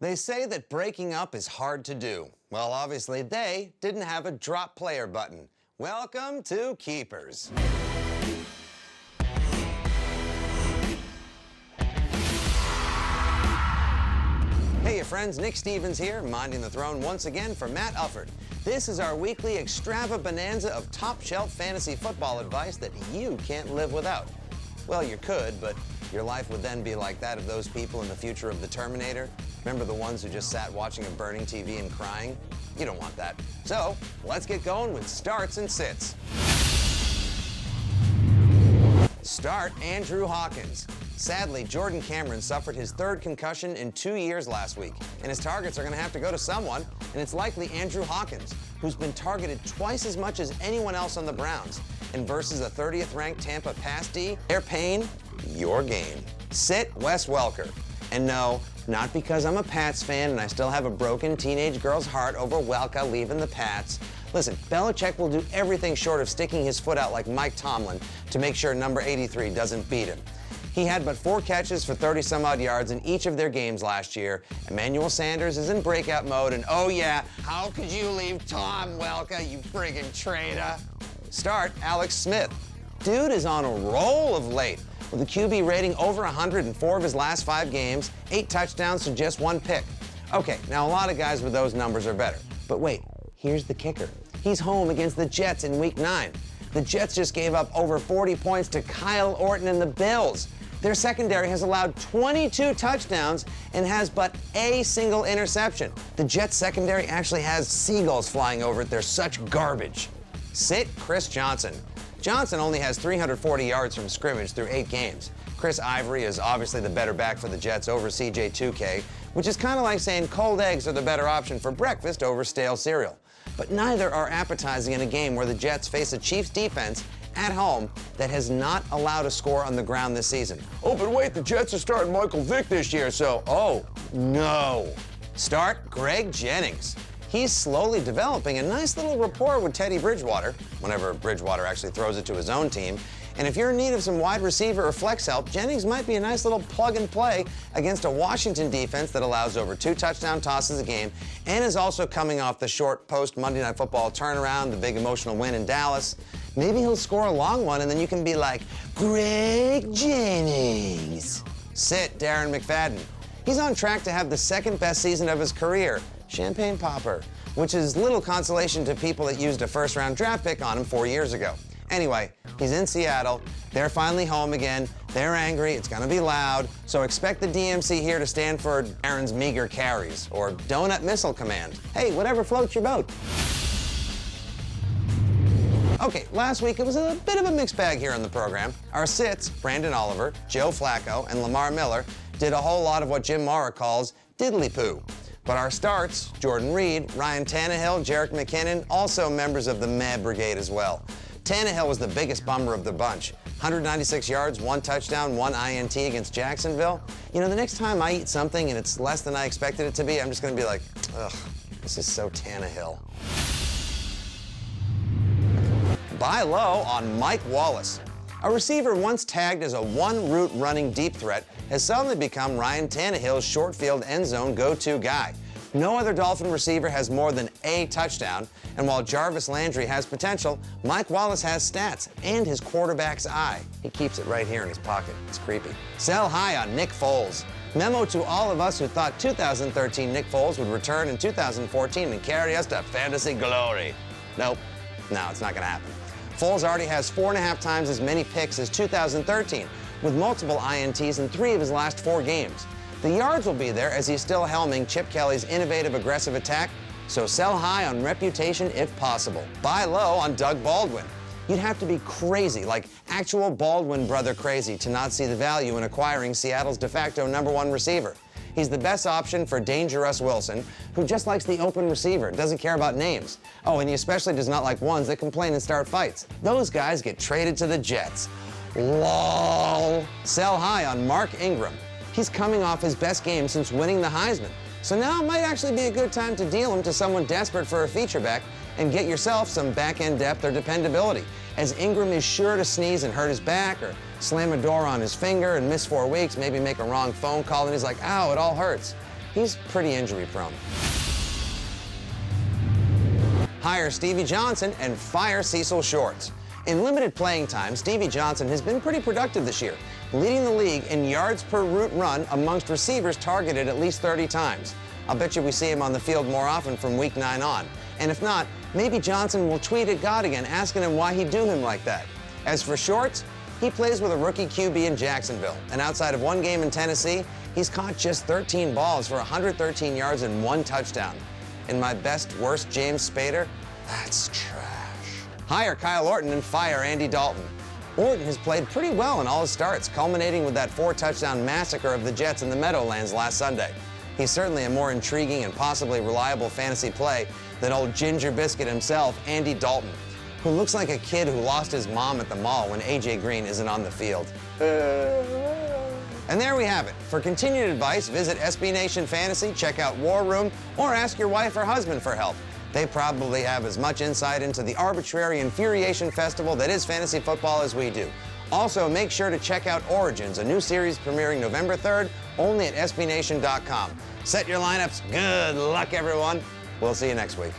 They say that breaking up is hard to do. Well, obviously they didn't have a drop player button. Welcome to Keepers. Hey, your friends, Nick Stevens here, minding the throne once again for Matt Ufford. This is our weekly extravaganza of top-shelf fantasy football advice that you can't live without. Well, you could, but your life would then be like that of those people in the future of the Terminator. Remember the ones who just sat watching a burning TV and crying? You don't want that. So, let's get going with starts and sits. Start Andrew Hawkins. Sadly, Jordan Cameron suffered his third concussion in 2 years last week, and his targets are going to have to go to someone, and it's likely Andrew Hawkins, who's been targeted twice as much as anyone else on the Browns. And versus a 30th-ranked Tampa pass D, their pain, your gain. Sit Wes Welker. And no, not because I'm a Pats fan and I still have a broken teenage girl's heart over Welker leaving the Pats. Listen, Belichick will do everything short of sticking his foot out like Mike Tomlin to make sure number 83 doesn't beat him. He had but 4 catches for 30-some-odd yards in each of their games last year. Emmanuel Sanders is in breakout mode, and oh yeah, how could you leave Tom Welker, you friggin' traitor? Start Alex Smith. Dude is on a roll of late, with a QB rating over 100 in 4 of his last 5 games, 8 touchdowns to just 1 pick. Okay, now a lot of guys with those numbers are better. But wait, here's the kicker. He's home against the Jets in Week 9. The Jets just gave up over 40 points to Kyle Orton and the Bills. Their secondary has allowed 22 touchdowns and has but a single interception. The Jets secondary actually has seagulls flying over it. They're such garbage. Sit Chris Johnson. Johnson only has 340 yards from scrimmage through 8 games. Chris Ivory is obviously the better back for the Jets over CJ2K, which is kind of like saying cold eggs are the better option for breakfast over stale cereal. But neither are appetizing in a game where the Jets face a Chiefs defense at home that has not allowed a score on the ground this season. Oh, but wait, the Jets are starting Michael Vick this year, so, oh, no. Start Greg Jennings. He's slowly developing a nice little rapport with Teddy Bridgewater, whenever Bridgewater actually throws it to his own team. And if you're in need of some wide receiver or flex help, Jennings might be a nice little plug and play against a Washington defense that allows over 2 touchdown tosses a game and is also coming off the short post-Monday Night Football turnaround, the big emotional win in Dallas. Maybe he'll score a long one and then you can be like, Greg Jennings. Sit Darren McFadden. He's on track to have the 2nd best season of his career, champagne popper, which is little consolation to people that used a first-round draft pick on him 4 years ago. Anyway, he's in Seattle. They're finally home again. They're angry. It's going to be loud. So expect the DMC here to stand for Aaron's meager carries or Donut Missile Command. Hey, whatever floats your boat. Okay, last week it was a bit of a mixed bag here on the program. Our sits, Brandon Oliver, Joe Flacco, and Lamar Miller, did a whole lot of what Jim Mara calls diddly-poo. But our starts, Jordan Reed, Ryan Tannehill, Jerick McKinnon, also members of the Mad Brigade as well. Tannehill was the biggest bummer of the bunch. 196 yards, 1 touchdown, 1 INT against Jacksonville. You know, the next time I eat something and it's less than I expected it to be, I'm just going to be like, ugh, this is so Tannehill. Buy low on Mike Wallace. A receiver once tagged as a one-route running deep threat has suddenly become Ryan Tannehill's short field end zone go-to guy. No other Dolphin receiver has more than a touchdown, and while Jarvis Landry has potential, Mike Wallace has stats and his quarterback's eye. He keeps it right here in his pocket. It's creepy. Sell high on Nick Foles. Memo to all of us who thought 2013 Nick Foles would return in 2014 and carry us to fantasy glory. Nope. No, it's not going to happen. Foles already has 4.5 times as many picks as 2013, with multiple INTs in 3 of his last 4 games. The yards will be there as he's still helming Chip Kelly's innovative aggressive attack, so sell high on reputation if possible. Buy low on Doug Baldwin. You'd have to be crazy, like actual Baldwin brother crazy, to not see the value in acquiring Seattle's de facto #1 receiver. He's the best option for Dangerous Wilson, who just likes the open receiver, doesn't care about names. Oh, and he especially does not like ones that complain and start fights. Those guys get traded to the Jets. LOL. Sell high on Mark Ingram. He's coming off his best game since winning the Heisman. So now might actually be a good time to deal him to someone desperate for a feature back and get yourself some back-end depth or dependability, as Ingram is sure to sneeze and hurt his back or slam a door on his finger and miss 4 weeks, maybe make a wrong phone call and he's like, ow, it all hurts. he's pretty injury-prone. Hire Stevie Johnson and fire Cecil Shorts. In limited playing time, Stevie Johnson has been pretty productive this year, leading the league in yards per route run amongst receivers targeted at least 30 times. I'll bet you we see him on the field more often from week 9 on. And if not, maybe Johnson will tweet at God again, asking him why he'd do him like that. As for Shorts, he plays with a rookie QB in Jacksonville, and outside of one game in Tennessee, he's caught just 13 balls for 113 yards and 1 touchdown. In my best, worst James Spader, that's trash. Hire Kyle Orton and fire Andy Dalton. Orton has played pretty well in all his starts, culminating with that 4-touchdown massacre of the Jets in the Meadowlands last Sunday. He's certainly a more intriguing and possibly reliable fantasy play than old Ginger Biscuit himself, Andy Dalton, who looks like a kid who lost his mom at the mall when A.J. Green isn't on the field. And there we have it. For continued advice, visit SB Nation Fantasy, check out War Room, or ask your wife or husband for help. They probably have as much insight into the arbitrary infuriation festival that is fantasy football as we do. Also, make sure to check out Origins, a new series premiering November 3rd, only at SBNation.com. Set your lineups. Good luck, everyone. We'll see you next week.